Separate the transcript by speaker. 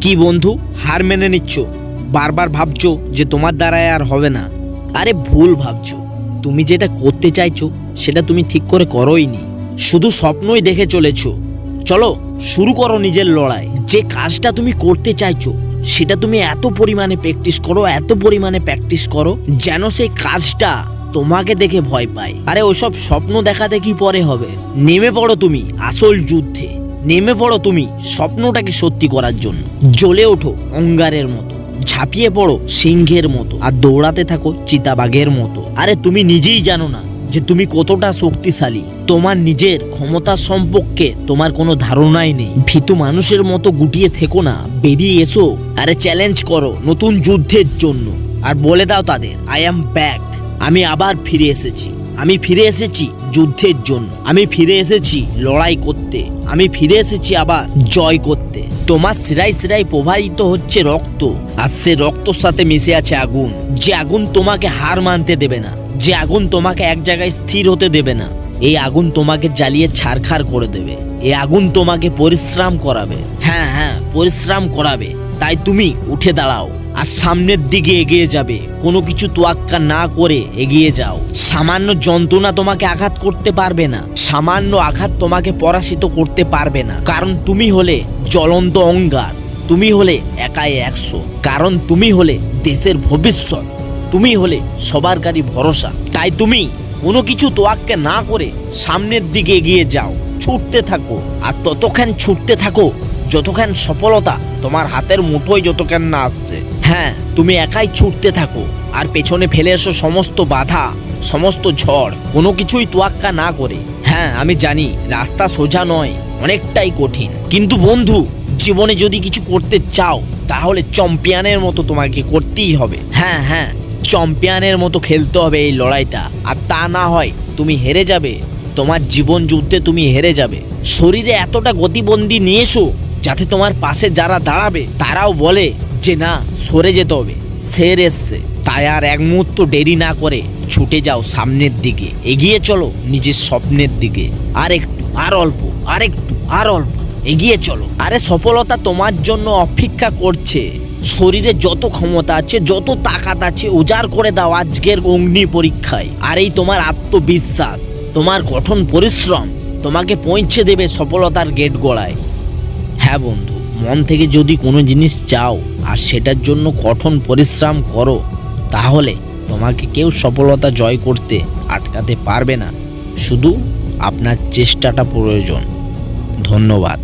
Speaker 1: কি বন্ধু, হার মেনে নিচ্ছ? বারবার ভাবছো যে তোমার দ্বারায় আর হবে না। আরে ভুল ভাবছো। তুমি যেটা করতে চাইছো সেটা তুমি ঠিক করে করোইনি, শুধু স্বপ্নই দেখে চলেছো। চলো শুরু করো নিজের লড়াই। যে কাজটা তুমি করতে চাইছো সেটা তুমি এত পরিমাণে প্র্যাকটিস করো যেন সেই কাজটা তোমাকে দেখে ভয় পায়। আরে ওসব স্বপ্ন দেখা দেখি পরে হবে। নেমে পড়ো তুমি আসল যুদ্ধে। নেমে পড়ো তুমি স্বপ্নটাকে সত্যি করার জন্য। জ্বলে ওঠো অঙ্গারের মতো, ঝাঁপিয়ে পড়ো সিংহের মতো, আর দৌড়াতে থাকো চিতাবাঘের মতো। আরে তুমি নিজেই জানো না যে তুমি কতটা শক্তিশালী। তোমার নিজের ক্ষমতা সম্পর্কে তোমার কোনো ধারণাই নেই। ভীতু মানুষের মতো গুটিয়ে থেকো না, বেরিয়ে এসো। আরে চ্যালেঞ্জ করো নতুন যুদ্ধের জন্য, আর বলে দাও তাদের আই অ্যাম ব্যাক। আমি আবার ফিরে এসেছি। আমি ফিরে এসেছি যুদ্ধের জন্য। আমি ফিরে এসেছি লড়াই করতে। আমি ফিরে এসেছি আবার জয় করতে। তোমার শিরায় শিরায় প্রবাহিত হচ্ছে রক্ত, আর সে রক্তর সাথে মিশে আছে আগুন। যে আগুন তোমাকে হার মানতে দেবে না, যে আগুন তোমাকে এক জায়গায় স্থির হতে দেবে না। এই আগুন তোমাকে জ্বালিয়ে ছারখার করে দেবে। এই আগুন তোমাকে পরিশ্রম করাবে। হ্যাঁ, পরিশ্রম করাবে। তাই তুমি উঠে দাঁড়াও আর সামনের দিকে এগিয়ে যাবে। কোনো কিছু তোয়াক্কা না করে এগিয়ে যাও। সামান্য যন্ত্রণা তোমাকে আঘাত করতে পারবে না, সামান্য আঘাত তোমাকে পরাজিত করতে পারবে না। কারণ তুমি হলে জ্বলন্ত অঙ্গার। তুমি হলে একাই 100। কারণ তুমি হলে দেশের ভবিষ্যৎ। তুমি হলে সবার গাড়ি ভরসা। তাই তুমি কোনো কিছু তোয়াক্কা না করে সামনের দিকে এগিয়ে যাও। ছুটতে থাকো, আর ততক্ষণ ছুটতে থাকো যতক্ষণ সফলতা তোমার হাতের মুঠোয় যতক্ষণ না আসছে। হ্যাঁ, তুমি একাই ছুটতে থাকো, আর পেছনে ফেলে এসো সমস্ত বাধা, সমস্ত ঝড়, কোনো কিছুই তোয়াক্কা না করে। হ্যাঁ, আমি জানি রাস্তা সোজা নয়, অনেকটাই কঠিন। কিন্তু বন্ধু, জীবনে যদি কিছু করতে চাও তাহলে চ্যাম্পিয়নের মতো তোমাকে করতেই হবে। হ্যাঁ, চ্যাম্পিয়নের মতো খেলতে হবে এই লড়াইটা। আর তা না হয় তুমি হেরে যাবে। তোমার জীবন যুদ্ধে তুমি হেরে যাবে। শরীরে এতটা গতিবন্দি নিয়ে এসো যাতে তোমার পাশে যারা দাঁড়াবে তারাও বলে যে না, সরে যেতে হবে, শের এসছে। তাই আর এক মুহূর্ত দেরি না করে ছুটে যাও সামনের দিকে। এগিয়ে চলো নিজের স্বপ্নের দিকে। আর একটু, আর অল্প এগিয়ে চলো। আরে সফলতা তোমার জন্য অপেক্ষা করছে। শরীরে যত ক্ষমতা আছে, যত তাকাত আছে, উজাড় করে দাও আজকের অগ্নি পরীক্ষায়। আর এই তোমার আত্মবিশ্বাস, তোমার কঠোর পরিশ্রম তোমাকে পৌঁছে দেবে সফলতার গেট গড়ায়। হ্যাঁ বন্ধু, মন থেকে যদি কোনো জিনিস চাও আর সেটার জন্য কঠোর পরিশ্রম করো, তাহলে তোমাকে কেউ সফলতা জয় করতে আটকাতে পারবে না। শুধু আপনার চেষ্টাটা প্রয়োজন। ধন্যবাদ।